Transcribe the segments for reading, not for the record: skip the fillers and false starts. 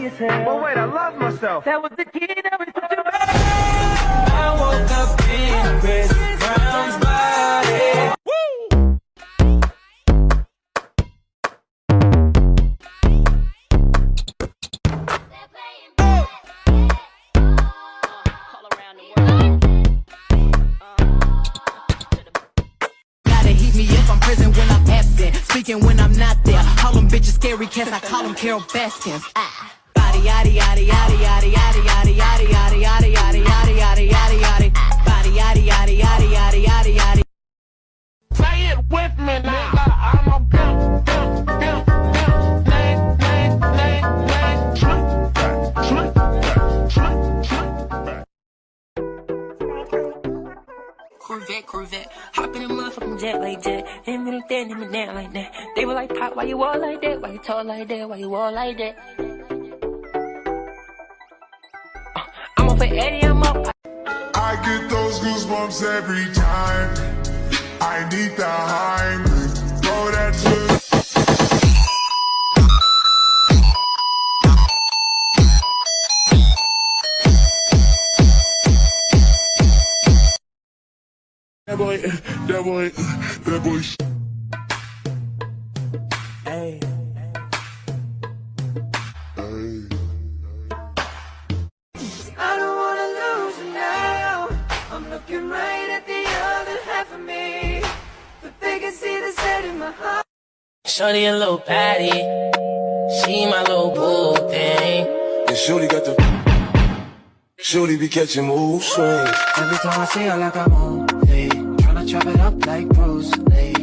as hell. But wait, I love myself. That was the key that was put you back. I woke up in Chris Brown's body. Speaking when I'm not there. Call them bitches scary cats, I call them Carol Baskins. Body yaddy yaddy yaddy yaddy yaddy yaddy yaddy yaddy yaddy yaddy yaddy yaddy yaddy yaddy. Body yaddy yaddy yaddy yaddy yaddy yaddy. Say it with me now. I'm a pimp, pimp, pimp, pimp. Corvette, hop in a motherfucking jet like that. Him and that, him and that like that. They were like, Pop, why you all like that? Why you tall like that? Why you all like that? I'm up for Eddie, I'm up. I get those goosebumps every time. I need the Heimlich. Throw that shit. That boy. Hey. I don't wanna lose you now. I'm looking right at the other half of me, but they can see the set in my heart. Shorty a little patty. She my little boo thing. And Shorty got the... Shorty be catching mood swings. Every time I see her like I'm on fade, tryna chop it up like Bruce Lee.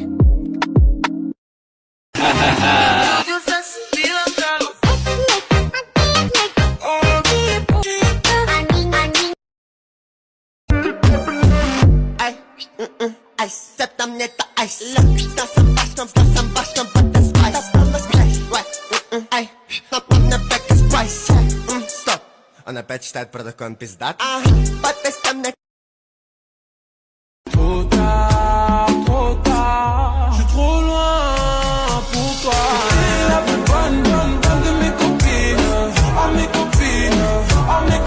I set them net the ice. Look, some bust them, but the spice. Ай, на бека спайс. Стоп. Он опять считает про такой он пиздат. Потестам на... Trop tard, je suis trop loin pour toi. T'es la plus bonne de mes copines. Oh mes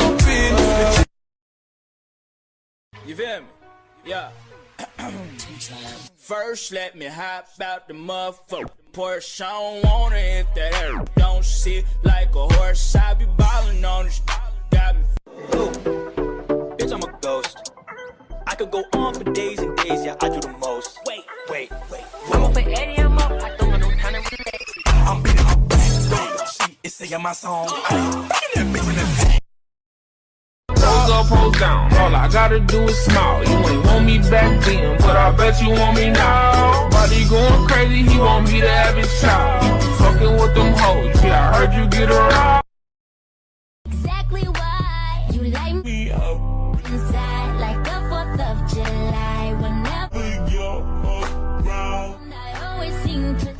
copines. You feel me? Yeah. First, let me hop out the motherfucker Porsche. I don't want it if that air don't sit like a horse. I be ballin' on this. Got me. Ooh, bitch, I'm a ghost. I could go on for days and days. Yeah, I do the most. Wait. I'm up for Eddie, I'm up. I don't want no time to relax. I'm beating her back. She is singing my song. Pose up, pose down. All I gotta do is smile. You ain't want me back then, but I bet you want me now. Body going crazy, he want me to have his child. Fucking with them hoes, yeah, I heard you get around. Exactly why you light me up inside like the 4th of July. Whenever you're around, I always seem to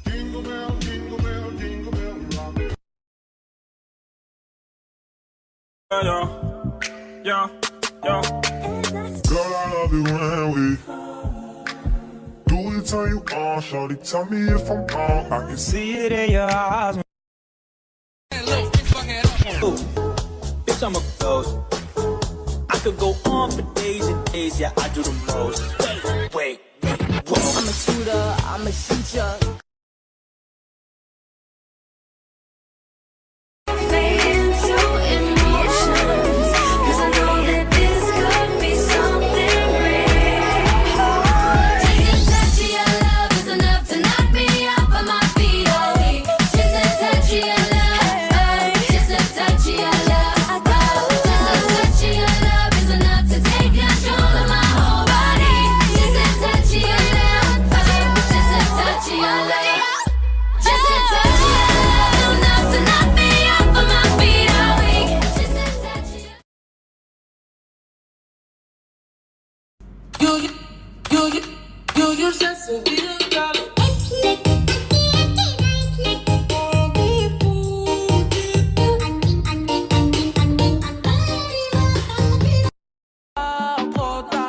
Jingle bell, jingle bell, jingle bell rock. Yeah. Girl, I love it when we do it, turn you on. Shorty, tell me if I'm wrong. I can see. See it in your eyes. Ooh, bitch, I'm a ghost. I could go on for days and days. Yeah, I do the most. Wait. Whoa. I'm a shooter, I'm a shooter. You just a little girl. Trop tard.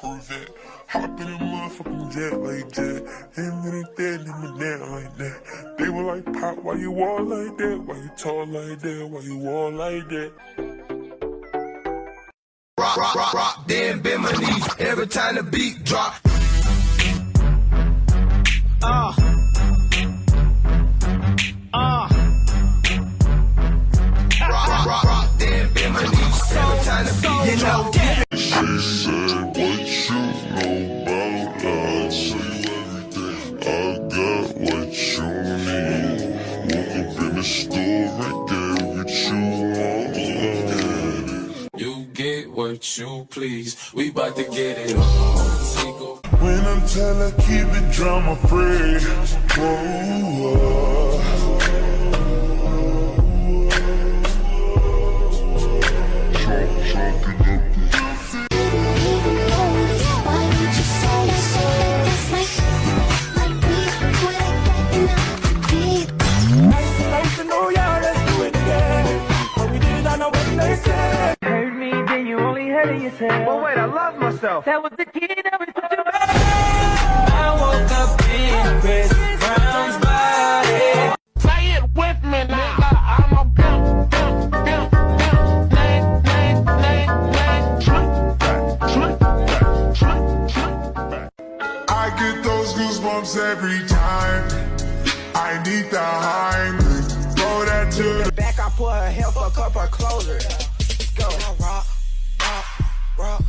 Corvette, hop in a motherfucking jet like that. Him like that, him and that like that. They were like, Pop, why you all like that? Why you tall like that? Why you all like that? Rock, rock, rock, rock, then bend my knees every time the beat drop. Rock, rock, rock, rock, then bend my knees every time the beat, you know. She said, what you know about love? Show you everything. I got what you need. Woke up in the store right there with you on. You get what you please. We bout to get it on. When I'm telling, keep it drama free. Whoa, Heard me, then you only heard it yourself. Well, wait, I love myself. That was the key that was put you back. I woke up in Chris Brown's body. Say it with me now. I'm a pimp, pimp, pimp, pimp, I get those goosebumps every time. I need the Heimlich. Throw that to the Back, I put her hair for a cup of closer. Let's go. Rock, rock, rock,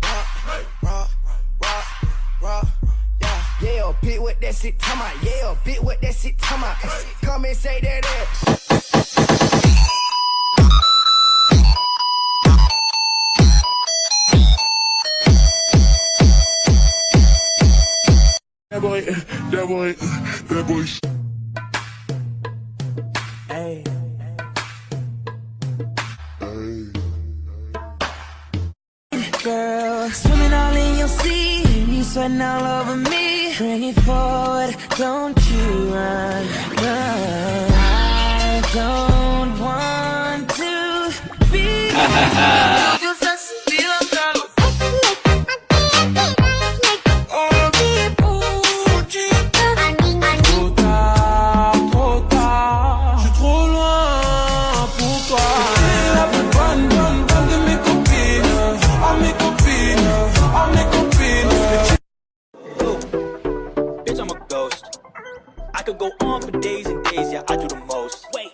rock, rock, rock, rock, yeah. Yeah, bitch, what that shit talking about? Yeah, bitch, what that shit talking about? Come and say that. that boy. Hey. Girl, swimming all in your sea, you sweating all over me. Bring it forward, don't you run. I don't want to be. Bitch, I'm a ghost. I could go on for days and days, yeah, I do the most. Wait.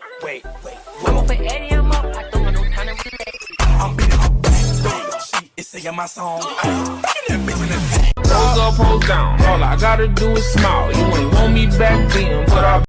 I'm up for Eddie, I'm up. I don't want no time to relax. I'm beating her back. She is singing my song. Pose up, pose down. All I gotta do is smile. You ain't want me back then, but I